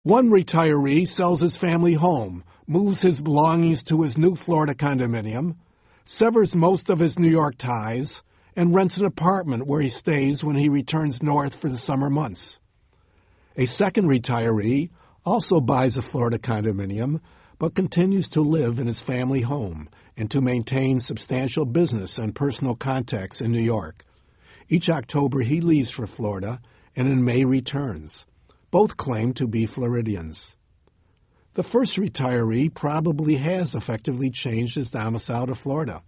One retiree sells his family home, moves his belongings to his new Florida condominium, severs most of his New York ties, and rents an apartment where he stays when he returns north for the summer months. A second retiree also buys a Florida condominium, but continues to live in his family home and to maintain substantial business and personal contacts in New York. Each October he leaves for Florida and in May returns. Both claim to be Floridians. The first retiree probably has effectively changed his domicile to Florida.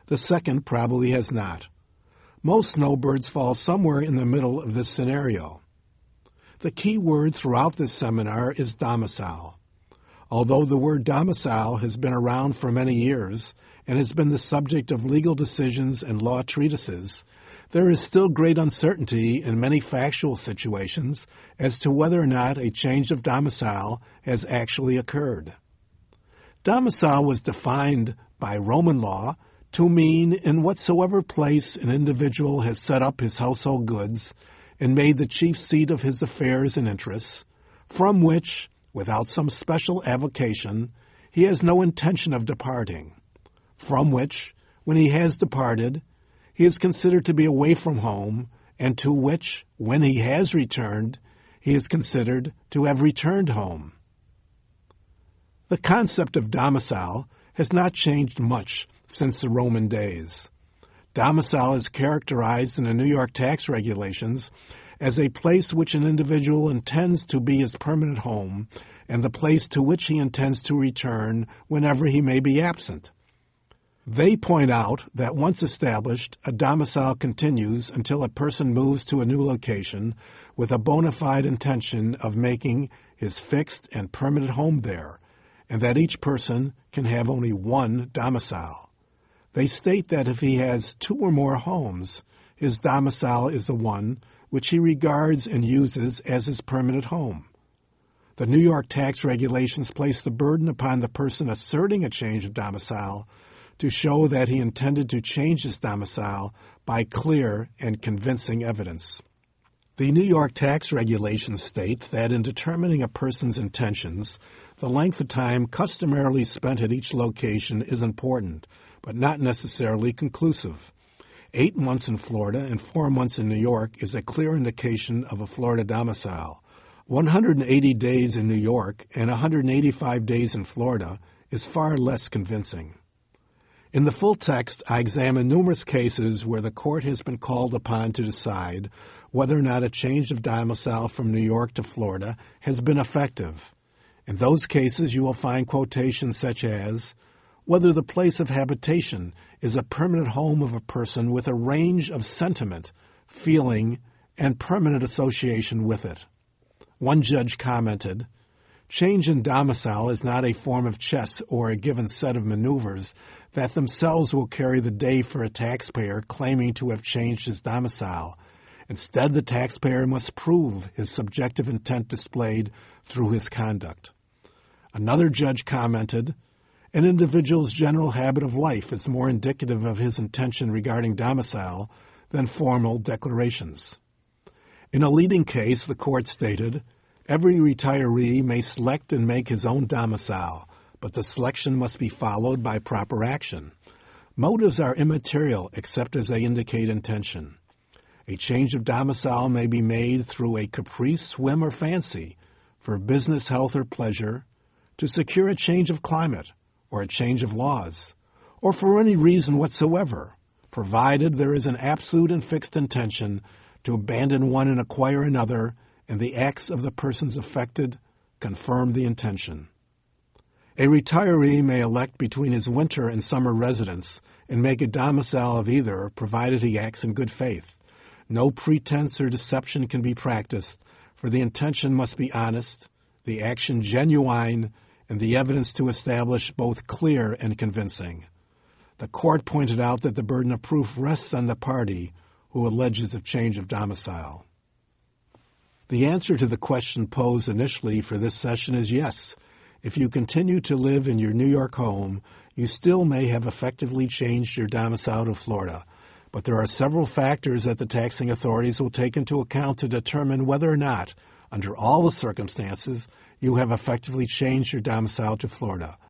The second probably has not. Most snowbirds fall somewhere in the middle of this scenario. The key word throughout this seminar is domicile. Although the word domicile has been around for many years and has been the subject of legal decisions and law treatises, there is still great uncertainty in many factual situations as to whether or not a change of domicile has actually occurred. Domicile was defined by Roman law to mean in whatsoever place an individual has set up his household goods and made the chief seat of his affairs and interests, from which, without some special avocation, he has no intention of departing, from which, when he has departed, he is considered to be away from home, and to which, when he has returned, he is considered to have returned home. The concept of domicile has not changed much since the Roman days. Domicile is characterized in the New York tax regulations as a place which an individual intends to be his permanent home and the place to which he intends to return whenever he may be absent. They point out that once established, a domicile continues until a person moves to a new location with a bona fide intention of making his fixed and permanent home there, and that each person can have only one domicile. They state that if he has two or more homes, his domicile is the one which he regards and uses as his permanent home. The New York tax regulations place the burden upon the person asserting a change of domicile to show that he intended to change his domicile by clear and convincing evidence. The New York tax regulations state that in determining a person's intentions, the length of time customarily spent at each location is important, but not necessarily conclusive. 8 months in Florida and 4 months in New York is a clear indication of a Florida domicile. 180 days in New York and 185 days in Florida is far less convincing. In the full text, I examine numerous cases where the court has been called upon to decide whether or not a change of domicile from New York to Florida has been effective. In those cases, you will find quotations such as, whether the place of habitation is a permanent home of a person with a range of sentiment, feeling, and permanent association with it. One judge commented, change in domicile is not a form of chess or a given set of maneuvers that themselves will carry the day for a taxpayer claiming to have changed his domicile. Instead, the taxpayer must prove his subjective intent displayed through his conduct. Another judge commented, an individual's general habit of life is more indicative of his intention regarding domicile than formal declarations. In a leading case, the court stated, every retiree may select and make his own domicile, but the selection must be followed by proper action. Motives are immaterial except as they indicate intention. A change of domicile may be made through a caprice, whim, or fancy, for business, health, or pleasure, to secure a change of climate, or a change of laws, or for any reason whatsoever, provided there is an absolute and fixed intention to abandon one and acquire another, and the acts of the persons affected confirm the intention. A retiree may elect between his winter and summer residence and make a domicile of either, provided he acts in good faith. No pretense or deception can be practiced, for the intention must be honest, the action genuine, and the evidence to establish both clear and convincing. The court pointed out that the burden of proof rests on the party who alleges a change of domicile. The answer to the question posed initially for this session is yes. If you continue to live in your New York home, you still may have effectively changed your domicile to Florida, but there are several factors that the taxing authorities will take into account to determine whether or not Under all the circumstances, you have effectively changed your domicile to Florida.